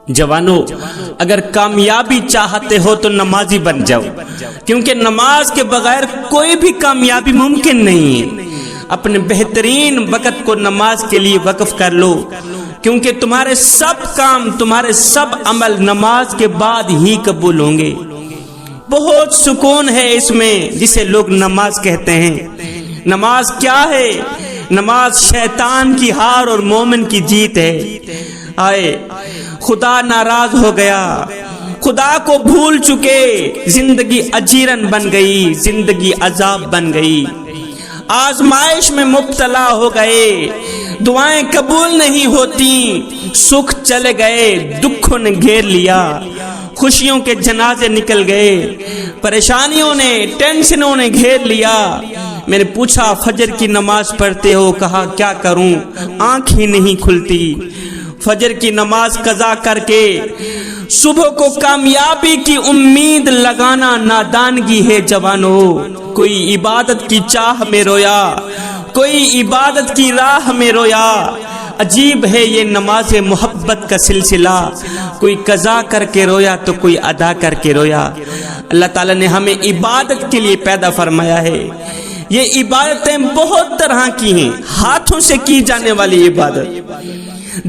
جوانو، اگر کامیابی چاہتے ہو تو نمازی بن جاؤ، کیونکہ نماز کے بغیر کوئی بھی کامیابی ممکن نہیں ہے۔ اپنے بہترین وقت کو نماز کے لیے وقف کر لو، کیونکہ تمہارے سب کام، تمہارے سب عمل نماز کے بعد ہی قبول ہوں گے۔ بہت سکون ہے اس میں جسے لوگ نماز کہتے ہیں۔ نماز کیا ہے؟ نماز شیطان کی ہار اور مومن کی جیت ہے۔ آئے خدا ناراض ہو گیا، خدا کو بھول چکے، زندگی اجیرن بن گئی، زندگی عذاب بن گئی، آزمائش میں مبتلا ہو گئے، دعائیں قبول نہیں ہوتی، سکھ چلے گئے، دکھوں نے گھیر لیا، خوشیوں کے جنازے نکل گئے، پریشانیوں نے، ٹینشنوں نے گھیر لیا۔ میں نے پوچھا فجر کی نماز پڑھتے ہو؟ کہا کیا کروں، آنکھ ہی نہیں کھلتی۔ فجر کی نماز قضا کر کے صبح کو کامیابی کی امید لگانا نادانگی ہے جوانو۔ کوئی عبادت کی چاہ میں رویا، کوئی عبادت کی راہ میں رویا۔ عجیب ہے یہ نماز محبت کا سلسلہ، کوئی قضا کر کے رویا تو کوئی ادا کر کے رویا۔ اللہ تعالیٰ نے ہمیں عبادت کے لیے پیدا فرمایا ہے۔ یہ عبادتیں بہت طرح کی ہیں، ہاتھوں سے کی جانے والی عبادت،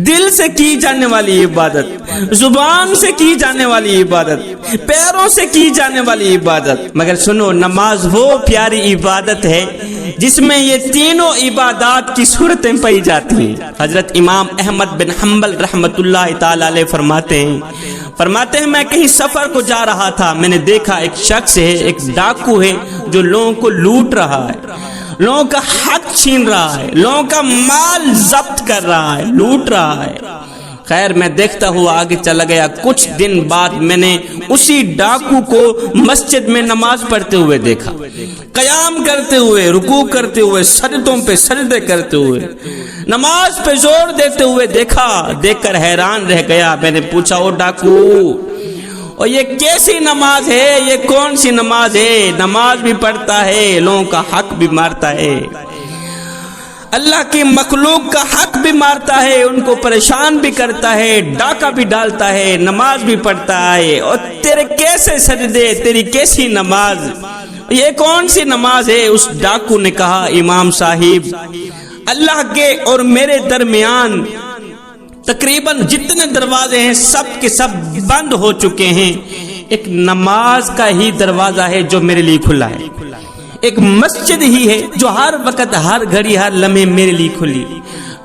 دل سے کی جانے والی عبادت، زبان سے کی جانے والی عبادت، پیروں سے کی جانے والی عبادت۔ مگر سنو، نماز وہ پیاری عبادت ہے جس میں یہ تینوں عبادات کی صورتیں پائی جاتی ہیں۔ حضرت امام احمد بن حنبل رحمت اللہ تعالی علیہ فرماتے ہیں میں کہیں سفر کو جا رہا تھا، میں نے دیکھا ایک شخص ہے، ایک ڈاکو ہے جو لوگوں کو لوٹ رہا ہے، لوگوں کا حق چھین رہا ہے، لوگوں کا مال ضبط کر رہا ہے، لوٹ رہا ہے۔ خیر میں دیکھتا ہوا آگے چلا گیا۔ کچھ دن بعد میں نے اسی ڈاکو کو مسجد میں نماز پڑھتے ہوئے دیکھا، قیام کرتے ہوئے، رکوع کرتے ہوئے، سجدوں پہ سجدے کرتے ہوئے، نماز پہ زور دیتے ہوئے دیکھا۔ دیکھ کر حیران رہ گیا۔ میں نے پوچھا او ڈاکو، اور یہ کیسی نماز ہے، یہ کون سی نماز ہے؟ نماز بھی پڑھتا ہے، لوگوں کا حق بھی مارتا ہے، اللہ کی مخلوق کا حق بھی مارتا ہے، ان کو پریشان بھی کرتا ہے، ڈاکہ بھی ڈالتا ہے، نماز بھی پڑھتا ہے، اور تیرے کیسے سجدے، تیری کیسی نماز، یہ کون سی نماز ہے؟ اس ڈاکو نے کہا امام صاحب، اللہ کے اور میرے درمیان تقریباً جتنے دروازے ہیں سب کے سب بند ہو چکے ہیں، ایک نماز کا ہی دروازہ ہے جو میرے لیے کھلا ہے، ایک مسجد ہی ہے جو ہر وقت، ہر گھڑی، ہر لمحے میرے لیے کھلی۔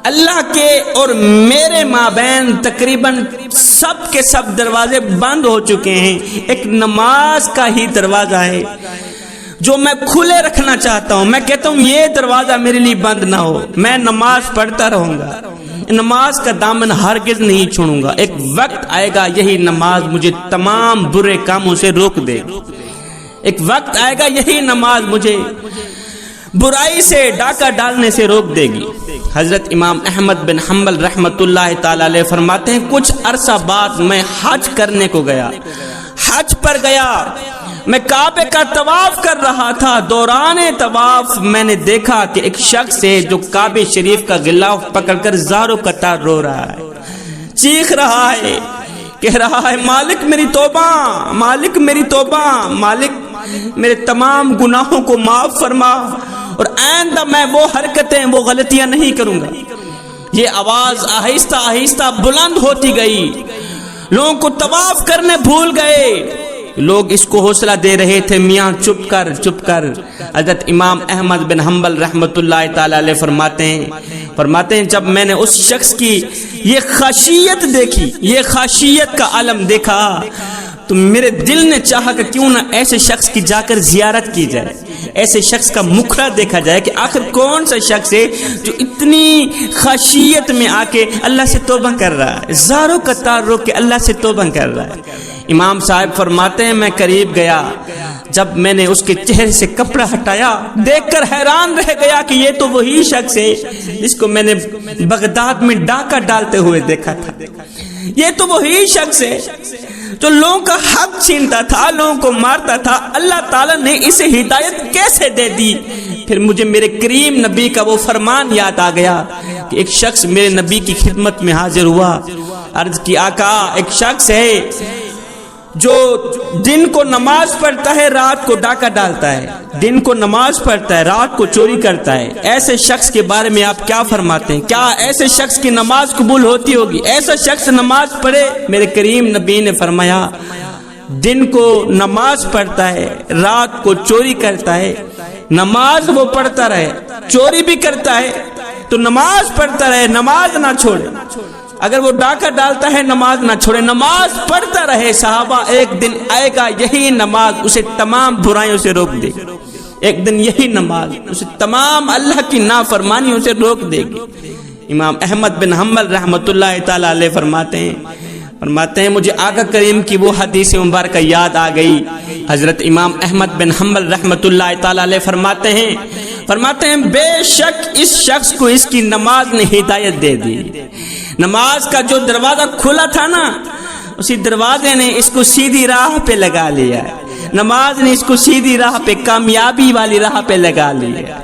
اللہ کے اور میرے مابین تقریباً سب کے سب دروازے بند ہو چکے ہیں، ایک نماز کا ہی دروازہ ہے جو میں کھلے رکھنا چاہتا ہوں۔ میں کہتا ہوں یہ دروازہ میرے لیے بند نہ ہو، میں نماز پڑھتا رہوں گا، نماز کا دامن ہرگز نہیں چھوڑوں گا۔ ایک وقت آئے گا یہی نماز مجھے تمام برے کاموں سے روک دے گی، ایک وقت آئے گا یہی نماز مجھے برائی سے، ڈاکہ ڈالنے سے روک دے گی۔ حضرت امام احمد بن حنبل رحمت اللہ تعالی علیہ فرماتے ہیں کچھ عرصہ بعد میں حج کرنے کو گیا، حج پر گیا، میں کعبے کا طواف کر رہا تھا۔ دوران طواف میں نے دیکھا کہ ایک شخص ہے جو کعبے شریف کا غلاف پکڑ کر زاروں قطار رو رہا ہے، چیخ رہا ہے، کہہ رہا ہے مالک میری توبہ، مالک میری توبہ، مالک میرے تمام گناہوں کو معاف فرما، اور آئندہ میں وہ حرکتیں، وہ غلطیاں نہیں کروں گا۔ یہ آواز آہستہ آہستہ بلند ہوتی گئی، لوگوں کو طواف کرنے بھول گئے، لوگ اس کو حوصلہ دے رہے تھے میاں چپ کر چپ کر۔ حضرت امام احمد بن حنبل رحمت اللہ تعالی علیہ فرماتے ہیں جب میں نے اس شخص کی یہ خاشیت دیکھی، یہ خاشیت کا عالم دیکھا، تو میرے دل نے چاہا کہ کیوں نہ ایسے شخص کی جا کر زیارت کی جائے، ایسے شخص کا مکھڑا دیکھا جائے کہ آخر کون سا شخص ہے جو اتنی خاشیت میں آ کے اللہ سے توبہ کر رہا ہے، زاروں قطار رو کے اللہ سے توبہ کر رہا ہے۔ امام صاحب فرماتے ہیں میں قریب گیا، جب میں نے اس کے چہرے سے کپڑا ہٹایا، دیکھ کر حیران رہ گیا کہ یہ تو وہی شخص ہے جس کو میں نے بغداد میں ڈاکہ ڈالتے ہوئے دیکھا تھا، یہ تو وہی شخص ہے جو لوگوں کا حق چھینتا تھا، لوگوں کو مارتا تھا۔ اللہ تعالیٰ نے اسے ہدایت کیسے دے دی؟ پھر مجھے میرے کریم نبی کا وہ فرمان یاد آ گیا کہ ایک شخص میرے نبی کی خدمت میں حاضر ہوا، عرض کی آقا ایک شخص ہے جو دن کو نماز پڑھتا ہے رات کو ڈاکہ ڈالتا ہے، دن کو نماز پڑھتا ہے رات کو چوری کرتا ہے، ایسے شخص کے بارے میں آپ کیا فرماتے ہیں؟ کیا ایسے شخص کی نماز قبول ہوتی ہوگی؟ ایسا شخص نماز پڑھے؟ میرے کریم نبی نے فرمایا دن کو نماز پڑھتا ہے رات کو چوری کرتا ہے، نماز وہ پڑھتا رہے چوری بھی کرتا ہے تو نماز پڑھتا رہے، نماز نہ چھوڑے، اگر وہ ڈاکہ ڈالتا ہے نماز نہ چھوڑے، نماز پڑھتا رہے۔ صحابہ ایک دن آئے گا یہی نماز اسے تمام برائیوں سے روک دے گی، ایک دن یہی نماز اسے تمام اللہ کی نافرمانیوں سے روک دے گی۔ امام احمد بن حنبل رحمۃ اللہ تعالی علیہ فرماتے ہیں مجھے آقا کریم کی وہ حدیث مبارکہ یاد آ گئی۔ حضرت امام احمد بن حنبل رحمۃ اللہ تعالی علیہ فرماتے ہیں بے شک اس شخص کو اس کی نماز نے ہدایت دے دی۔ نماز کا جو دروازہ کھلا تھا نا، اسی دروازے نے اس کو سیدھی راہ پہ لگا لیا، نماز نے اس کو سیدھی راہ پہ، کامیابی والی راہ پہ لگا لیا۔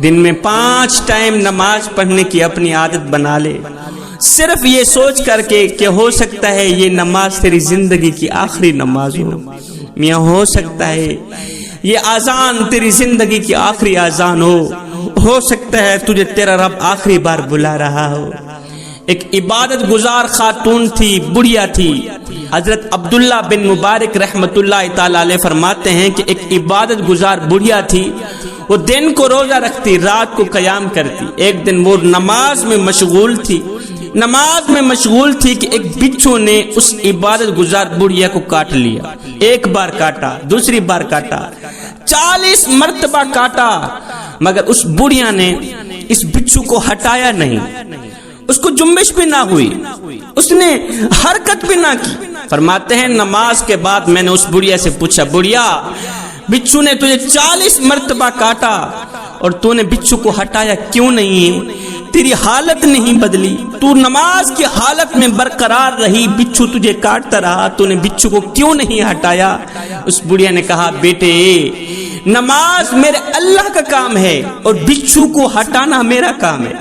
دن میں 5 ٹائم نماز پڑھنے کی اپنی عادت بنا لے، صرف یہ سوچ کر کے کہ ہو سکتا ہے یہ نماز تیری زندگی کی آخری نماز ہو، میاں ہو سکتا ہے یہ اذان تیری زندگی کی آخری اذان ہو سکتا ہے تجھے تیرا رب آخری بار بلا رہا ہو۔ ایک عبادت گزار خاتون تھی، بڑھیا تھی، حضرت عبداللہ بن مبارک رحمت اللہ تعالی علیہ فرماتے ہیں کہ ایک عبادت گزار بڑھیا تھی، وہ دن کو روزہ رکھتی رات کو قیام کرتی۔ ایک دن وہ نماز میں مشغول تھی کہ ایک بچھو نے اس عبادت گزار بڑھیا کو کاٹ لیا، ایک بار کاٹا، دوسری بار کاٹا، 40 مرتبہ کاٹا، مگر اس بڑھیا نے اس بچھو کو ہٹایا نہیں، اس کو جنبش بھی نہ ہوئی، اس نے حرکت بھی نہ کی۔ فرماتے ہیں نماز کے بعد میں نے اس بڑھیا سے پوچھا، بڑھیا بچھو نے تجھے 40 مرتبہ کاٹا اور تو نے بچھو کو ہٹایا کیوں نہیں ہے؟ تیری حالت نہیں بدلی، تو نماز کی حالت میں برقرار رہی، بچھو تجھے کاٹتا رہا، تو نے بچھو کو کیوں نہیں ہٹایا؟ اس بڑھیا نے کہا بیٹے نماز میرے اللہ کا کام ہے اور بچھو کو ہٹانا میرا کام ہے،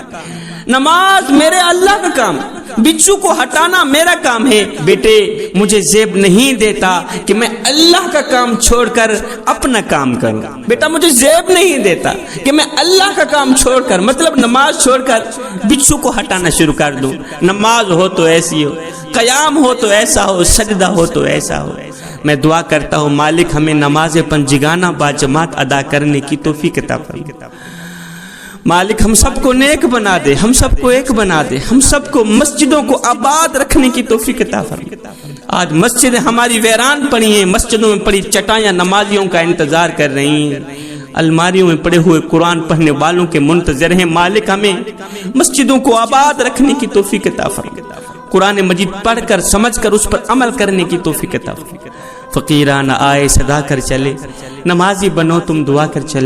نماز میرے اللہ کا کام، بچھو کو ہٹانا میرا کام ہے۔ بیٹے مجھے زیب نہیں دیتا کہ میں اللہ کا کام چھوڑ کر اپنا کام کروں، بیٹا مجھے زیب نہیں دیتا کہ میں اللہ کا کام چھوڑ کر، مطلب نماز چھوڑ کر بچھو کو ہٹانا شروع کر دوں۔ نماز ہو تو ایسی ہو، قیام ہو تو ایسا ہو، سجدہ ہو تو ایسا ہو۔ میں دعا کرتا ہوں مالک ہمیں نماز پنجگانہ با جماعت ادا کرنے کی توفیق عطا فرما۔ مالک ہم سب کو نیک بنا دے، ہم سب کو ایک بنا دے، ہم سب کو مسجدوں کو آباد رکھنے کی توفیق عطا فرما۔ آج مسجدیں ہماری ویران پڑی ہیں، مسجدوں میں پڑی چٹائیاں نمازیوں کا انتظار کر رہی ہیں، الماریوں میں پڑے ہوئے قرآن پڑھنے والوں کے منتظر ہیں۔ مالک ہمیں مسجدوں کو آباد رکھنے کی توفیق عطا فرما، قرآن مجید پڑھ کر سمجھ کر اس پر عمل کرنے کی توفیق عطا فرما۔ فقیران آئے صدا کر چلے، نمازی بنو تم دعا کر چلے۔